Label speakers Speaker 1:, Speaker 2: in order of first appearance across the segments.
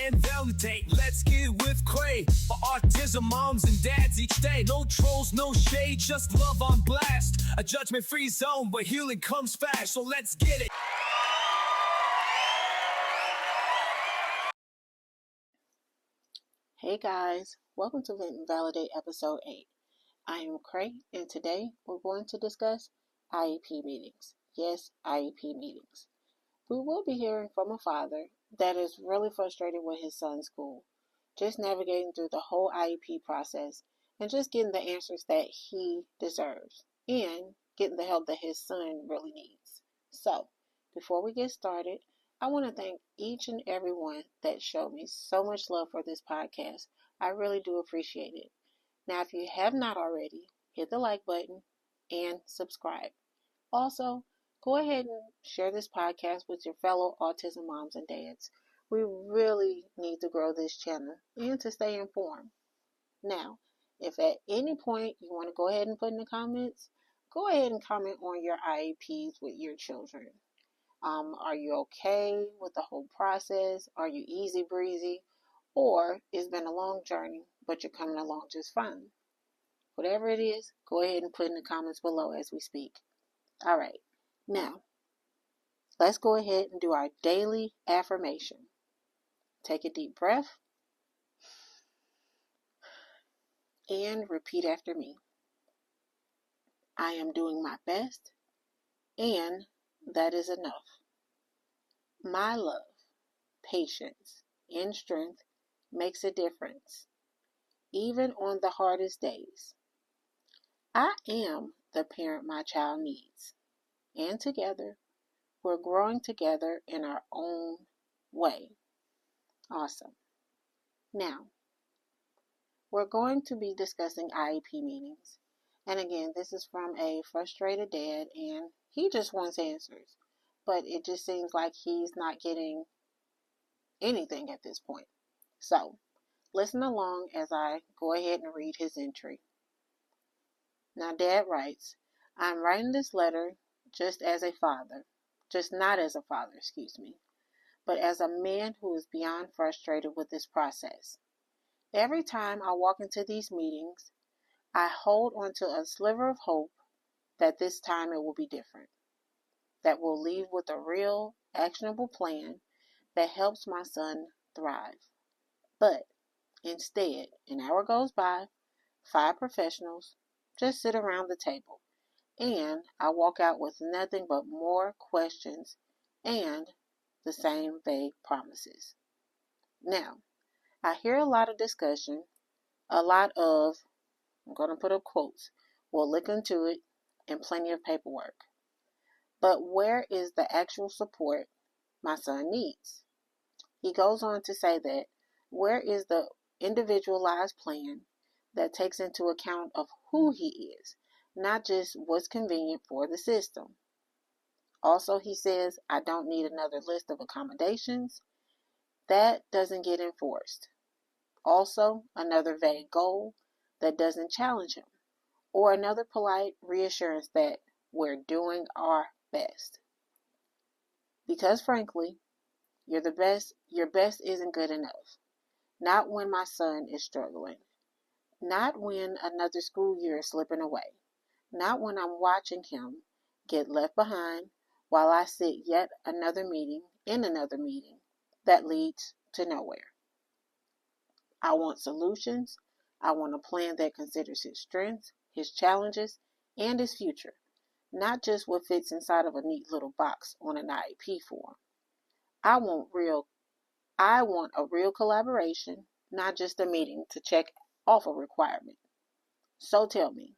Speaker 1: and validate. Let's get with Quay for autism moms and dads each day. No trolls, no shade, just love on blast. A judgment-free zone, but healing comes fast. So let's get it.
Speaker 2: Hey guys, welcome to Vent and Validate episode 8. I am Cray, and today we're going to discuss IEP meetings. Yes, IEP meetings. We will be hearing from a father that is really frustrated with his son's school, just navigating through the whole IEP process and just getting the answers that he deserves and getting the help that his son really needs. So, before we get started, I want to thank each and every one that showed me so much love for this podcast. I really do appreciate it. Now, if you have not already, hit the like button and subscribe. Also, go ahead and share this podcast with your fellow autism moms and dads. We really need to grow this channel and to stay informed. Now, if at any point you want to go ahead and put in the comments, go ahead and comment on your IEPs with your children. Are you okay with the whole process? Are you easy breezy? Or it's been a long journey, but you're coming along just fine. Whatever it is, go ahead and put in the comments below as we speak. All right, now let's go ahead and do our daily affirmation. Take a deep breath and repeat after me. I am doing my best, and that is enough. My love, patience, and strength makes a difference, even on the hardest days. I am the parent my child needs, and together, we're growing together in our own way. Awesome. Now, we're going to be discussing IEP meetings. And again, this is from a frustrated dad, and he just wants answers. But it just seems like he's not getting anything at this point. So, listen along as I go ahead and read his entry. Now, Dad writes, I'm writing this letter just not as a father, but as a man who is beyond frustrated with this process. Every time I walk into these meetings, I hold onto a sliver of hope that this time it will be different, that we'll leave with a real, actionable plan that helps my son thrive. But instead, an hour goes by, 5 professionals just sit around the table, and I walk out with nothing but more questions and the same vague promises. Now, I hear a lot of discussion, a lot of, I'm going to put up quotes, we'll look into it, and plenty of paperwork. But where is the actual support my son needs? He goes on to say that where is the individualized plan that takes into account of who he is, not just what's convenient for the system. Also, he says, I don't need another list of accommodations. That doesn't get enforced. Also, another vague goal that doesn't challenge him, or another polite reassurance that we're doing our best. Because frankly, you're the best, your best isn't good enough. Not when my son is struggling. Not when another school year is slipping away. Not when I'm watching him get left behind while I sit yet another meeting that leads to nowhere. I want solutions. I want a plan that considers his strengths, his challenges, and his future, not just what fits inside of a neat little box on an IEP form. I want a real collaboration, not just a meeting to check off a requirement. So tell me,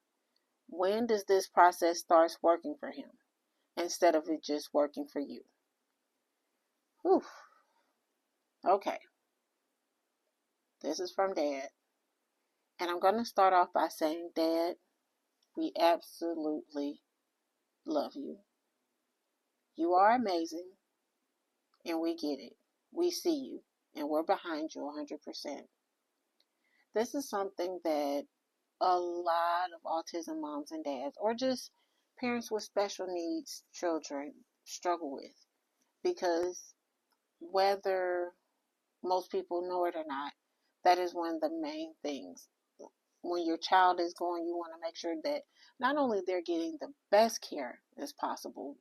Speaker 2: when does this process start working for him instead of it just working for you? Whew. Okay. This is from Dad. And I'm going to start off by saying, Dad, we absolutely love you. You are amazing, and we get it. We see you, and we're behind you 100%. This is something that a lot of autism moms and dads, or just parents with special needs children, struggle with. Because whether most people know it or not, that is one of the main things. When your child is going, you want to make sure that not only they're getting the best care as possible,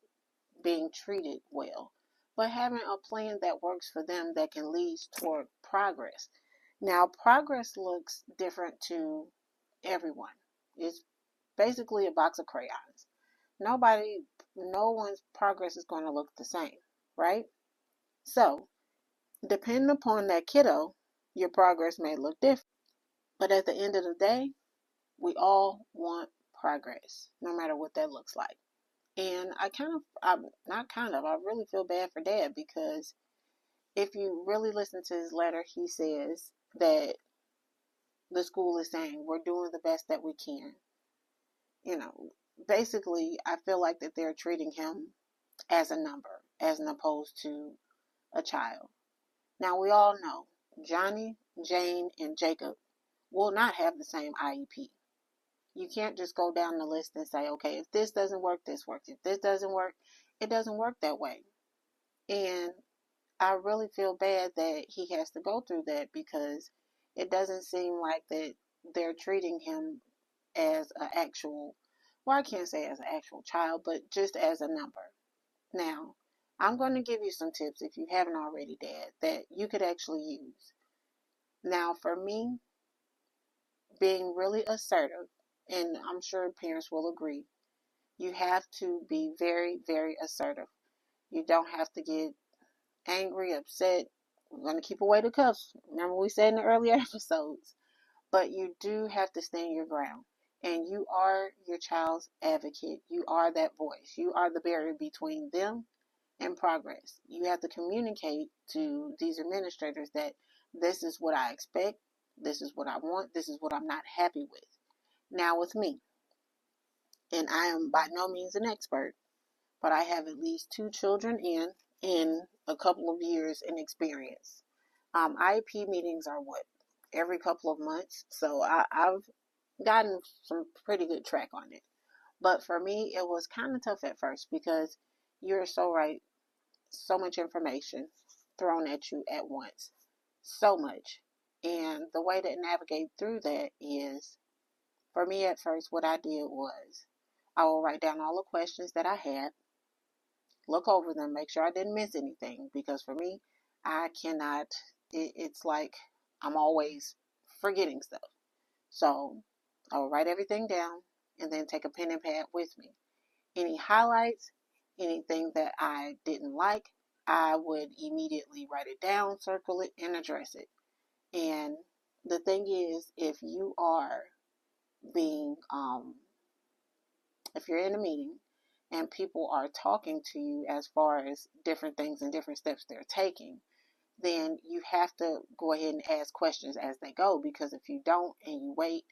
Speaker 2: being treated well, but having a plan that works for them that can lead toward progress. Now, progress looks different to everyone. It's basically a box of crayons. No one's progress is going to look the same, right? So, depending upon that kiddo, your progress may look different. But at the end of the day, we all want progress, no matter what that looks like. And I really feel bad for dad, because if you really listen to his letter, he says that the school is saying we're doing the best that we can. You know, basically, I feel like that they're treating him as a number, as opposed to a child. Now, we all know Johnny, Jane, and Jacob will not have the same IEP. You can't just go down the list and say, okay, if this doesn't work, this works. If this doesn't work, it doesn't work that way. And I really feel bad that he has to go through that, because it doesn't seem like that they're treating him as an actual, well, I can't say as an actual child, but just as a number. Now, I'm going to give you some tips, if you haven't already, Dad, that you could actually use. Now, for me, being really assertive, and I'm sure parents will agree, you have to be very, very assertive. You don't have to get angry, upset. We're going to keep away the cuffs. Remember we said in the earlier episodes. But you do have to stand your ground. And you are your child's advocate. You are that voice. You are the barrier between them and progress. You have to communicate to these administrators that this is what I expect, this is what I want, this is what I'm not happy with. Now, with me, and I am by no means an expert, but I have at least 2 children in a couple of years in experience. IEP meetings are what? Every couple of months. So I've gotten some pretty good track on it. But for me, it was kind of tough at first, because you're so right. So much information thrown at you at once. So much. And the way to navigate through that is, for me at first, what I did was I will write down all the questions that I had, look over them, make sure I didn't miss anything, because for me, I cannot, it's like I'm always forgetting stuff. So I will write everything down and then take a pen and pad with me. Any highlights, anything that I didn't like, I would immediately write it down, circle it, and address it. And the thing is, being, if you're in a meeting and people are talking to you as far as different things and different steps they're taking, then you have to go ahead and ask questions as they go, because if you don't and you wait,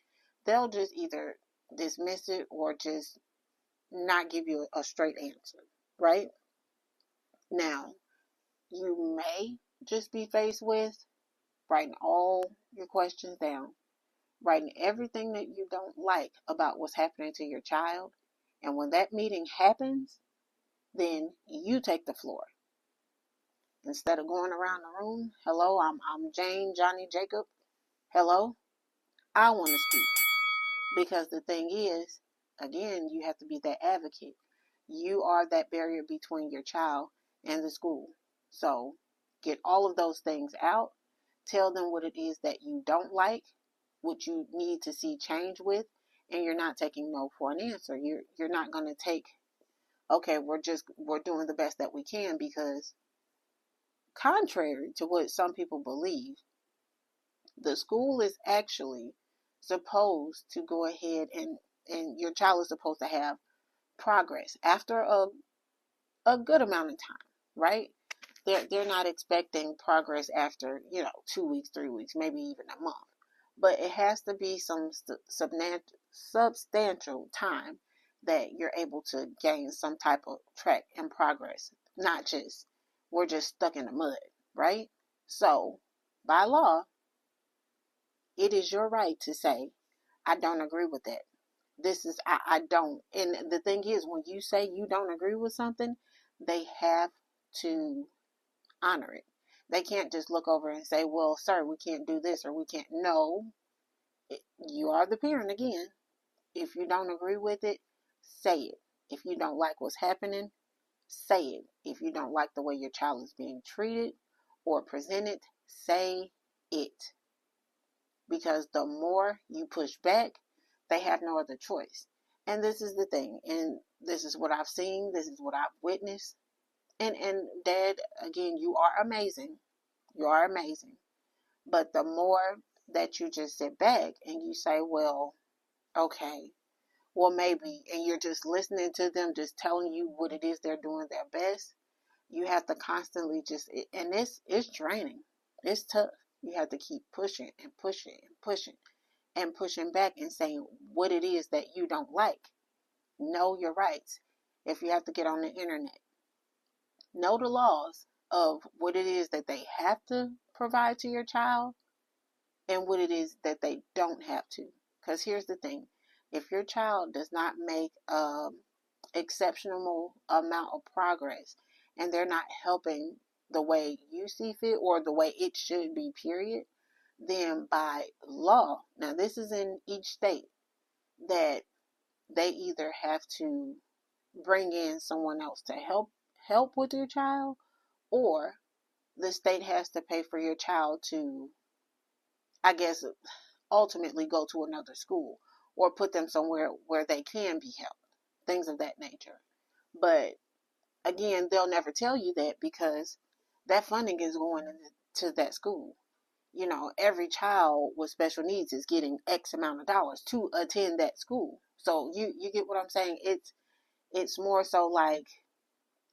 Speaker 2: they'll just either dismiss it or just not give you a straight answer, right? Now, you may just be faced with writing all your questions down, writing everything that you don't like about what's happening to your child. And when that meeting happens, then you take the floor. Instead of going around the room, hello, I'm Jane, Johnny, Jacob. Hello, I want to speak. Because the thing is, again, you have to be that advocate. You are that barrier between your child and the school. So get all of those things out. Tell them what it is that you don't like, what you need to see change with, and you're not taking no for an answer. You're not going to take, okay, we're doing the best that we can, because contrary to what some people believe, the school is actually supposed to go ahead and your child is supposed to have progress after a good amount of time, right? They're not expecting progress after 2 weeks, 3 weeks, maybe even a month, but it has to be some substantial time that you're able to gain some type of track and progress, not just we're just stuck in the mud, right? So by law, it is your right to say, I don't agree with that. I don't. And the thing is, when you say you don't agree with something, they have to honor it. They can't just look over and say, well, sir, we can't do this or we can't. No, you are the parent again. If you don't agree with it, say it. If you don't like what's happening, say it. If you don't like the way your child is being treated or presented, say it. Because the more you push back, they have no other choice. And this is the thing, and this is what I've seen, this is what I've witnessed. And Dad, again, you are amazing. You are amazing. But the more that you just sit back and you say, well, okay, well, maybe, and you're just listening to them, just telling you what it is they're doing their best, you have to constantly and it's draining. It's tough. You have to keep pushing and pushing and pushing and pushing back and saying what it is that you don't like. Know your rights. If you have to get on the internet, know the laws of what it is that they have to provide to your child and what it is that they don't have to. Because here's the thing, if your child does not make exceptional amount of progress and they're not helping the way you see fit or the way it should be, period, then by law, now this is in each state, that they either have to bring in someone else to help with your child, or the state has to pay for your child to, I guess, ultimately go to another school or put them somewhere where they can be helped, things of that nature. But again, they'll never tell you that because that funding is going into that school. You know, every child with special needs is getting X amount of dollars to attend that school. So you get what I'm saying? It's more so like,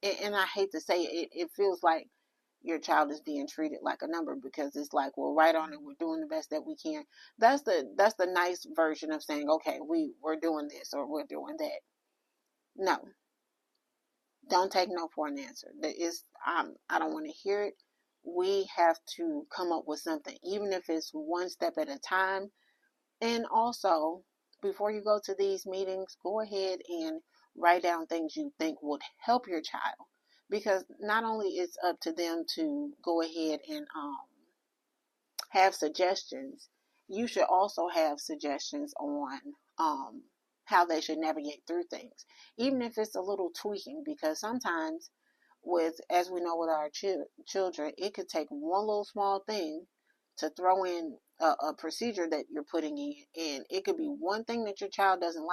Speaker 2: and I hate to say it, it feels like your child is being treated like a number, because it's like, well, right on it, we're doing the best that we can. That's the nice version of saying, okay, we're doing this or we're doing that. No, don't take no for an answer. I don't want to hear it. We have to come up with something, even if it's one step at a time. And also, before you go to these meetings, go ahead and write down things you think would help your child. Because not only it's up to them to go ahead and have suggestions, you should also have suggestions on how they should navigate through things, even if it's a little tweaking. Because sometimes, as we know with our children, it could take one little small thing to throw in a procedure that you're putting in, and it could be one thing that your child doesn't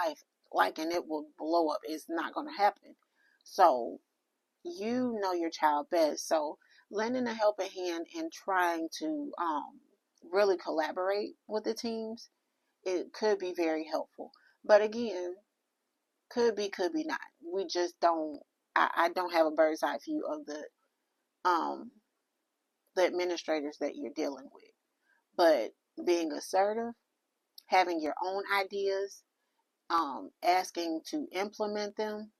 Speaker 2: like, and it will blow up. It's not going to happen. So you know your child best. So lending a helping hand and trying to really collaborate with the teams, it could be very helpful. But again, could be not. We just don't. I don't have a bird's eye view of um the administrators that you're dealing with. But being assertive, having your own ideas, asking to implement them,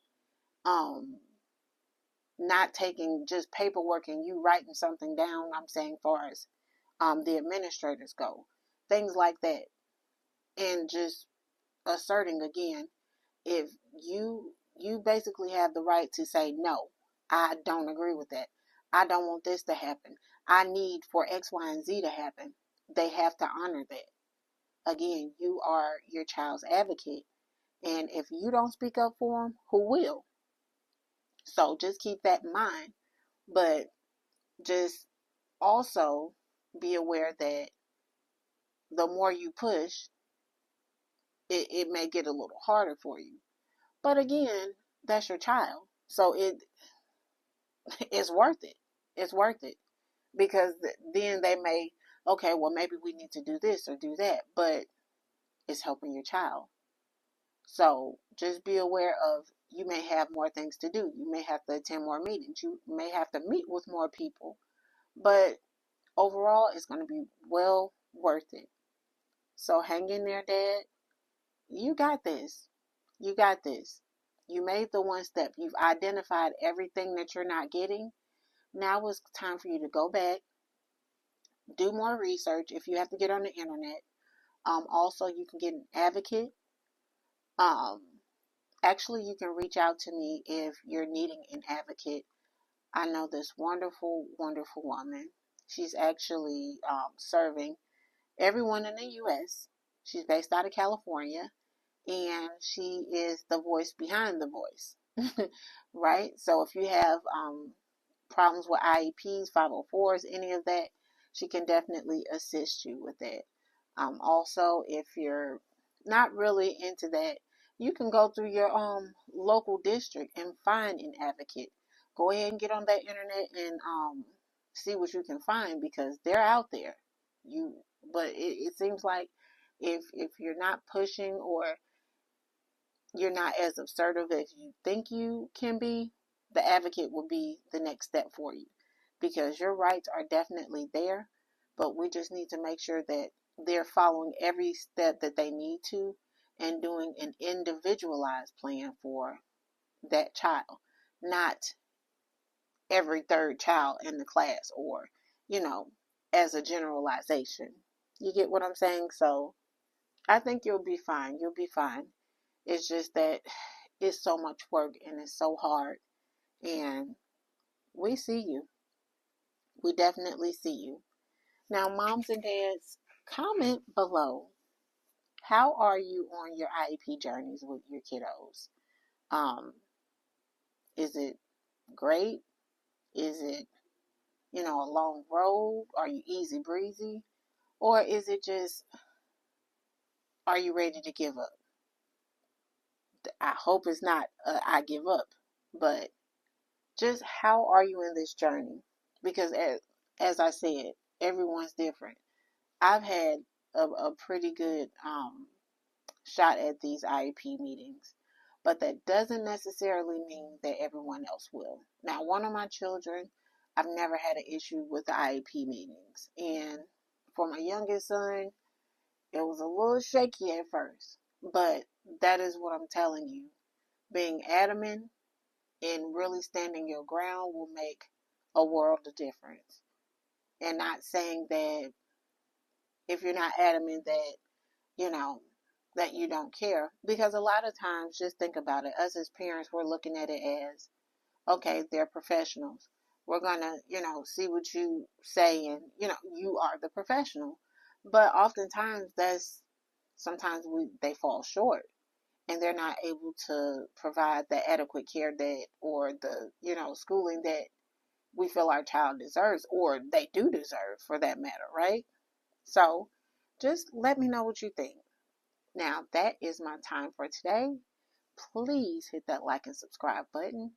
Speaker 2: um, not taking just paperwork and you writing something down. I'm saying, far as the administrators go, things like that, and just asserting again, if you basically have the right to say no, I don't agree with that. I don't want this to happen. I need for X, Y, and Z to happen. They have to honor that. Again, you are your child's advocate, and if you don't speak up for them, who will? So just keep that in mind. But just also be aware that the more you push, it may get a little harder for you. But again, that's your child. So it's worth it. It's worth it. Because then they may, okay, well, maybe we need to do this or do that. But it's helping your child. So just be aware of, you may have more things to do. You may have to attend more meetings. You may have to meet with more people. But overall, it's going to be well worth it. So hang in there, Dad. You got this. You got this. You made the one step. You've identified everything that you're not getting. Now it's time for you to go back, do more research if you have to get on the internet. Also, you can get an advocate. Um, Actually, you can reach out to me if you're needing an advocate. I know this wonderful, wonderful woman. She's actually serving everyone in the U.S. She's based out of California, and she is the voice behind the voice, right? So if you have problems with IEPs, 504s, any of that, she can definitely assist you with that. Also, if you're not really into that, you can go through your local district and find an advocate. Go ahead and get on that internet and see what you can find, because they're out there. But it seems like if you're not pushing, or you're not as assertive as you think you can be, the advocate will be the next step for you, because your rights are definitely there, but we just need to make sure that they're following every step that they need to, and doing an individualized plan for that child, not every third child in the class, or, as a generalization. You get what I'm saying? So I think you'll be fine. You'll be fine. It's just that it's so much work and it's so hard. And we see you. We definitely see you. Now, moms and dads, comment below. How are you on your IEP journeys with your kiddos? Is it great? Is it, a long road? Are you easy breezy? Or is it just, are you ready to give up? I hope it's not I give up, but just how are you in this journey? Because as I said, everyone's different. I've had a pretty good shot at these IEP meetings, but that doesn't necessarily mean that everyone else will. Now, one of my children, I've never had an issue with the IEP meetings. And for my youngest son, it was a little shaky at first, but that is what I'm telling you. Being adamant and really standing your ground will make a world of difference. And not saying that if you're not adamant that, you know, that you don't care. Because a lot of times, just think about it, us as parents, we're looking at it as, okay, they're professionals. We're going to, see what you say, and, you are the professional. But oftentimes sometimes they fall short, and they're not able to provide the adequate care that, or the, schooling that we feel our child deserves, or they do deserve, for that matter, right? So just let me know what you think. Now, that is my time for today. Please hit that like and subscribe button.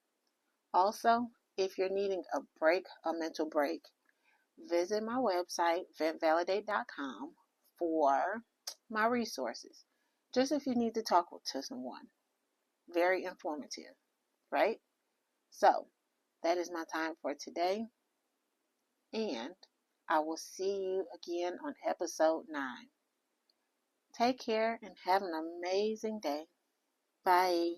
Speaker 2: Also, if you're needing a break, a mental break, visit my website, ventvalidate.com, for my resources. Just if you need to talk to someone. Very informative, right? So, that is my time for today. And I will see you again on episode 9. Take care and have an amazing day. Bye.